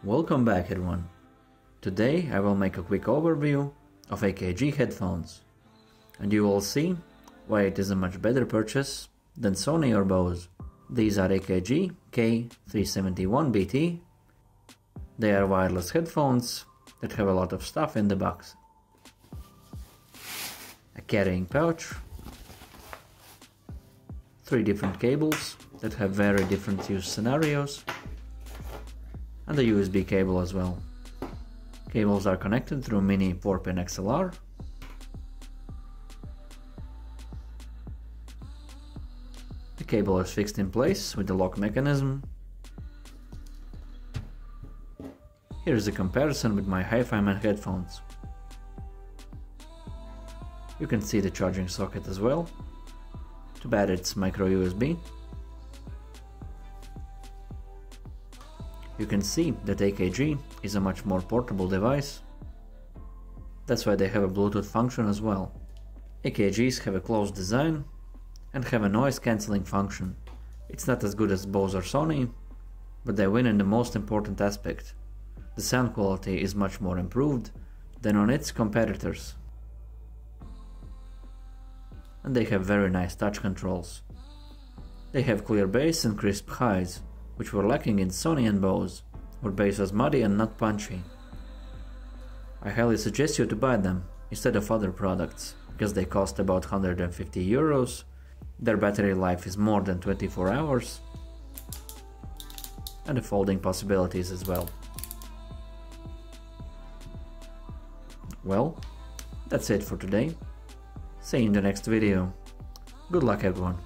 Welcome back everyone. Today I will make a quick overview of AKG headphones, and you will see why it is a much better purchase than Sony or Bose. These are AKG K371-BT. They are wireless headphones that have a lot of stuff in the box. A carrying pouch, 3 different cables that have very different use scenarios, and a USB cable as well. Cables are connected through mini 4-pin XLR. The cable is fixed in place with the lock mechanism. Here is a comparison with my Hifiman headphones. You can see the charging socket as well. Too bad it's micro USB. You can see that AKG is a much more portable device. That's why they have a Bluetooth function as well. AKGs have a closed design and have a noise cancelling function. It's not as good as Bose or Sony, but they win in the most important aspect. The sound quality is much more improved than on its competitors. And they have very nice touch controls. They have clear bass and crisp highs, which were lacking in Sony and Bose, where bass was muddy and not punchy. I highly suggest you to buy them instead of other products, because they cost about 150 euros, their battery life is more than 24 hours, and the folding possibilities as well. Well, that's it for today. See you in the next video. Good luck everyone.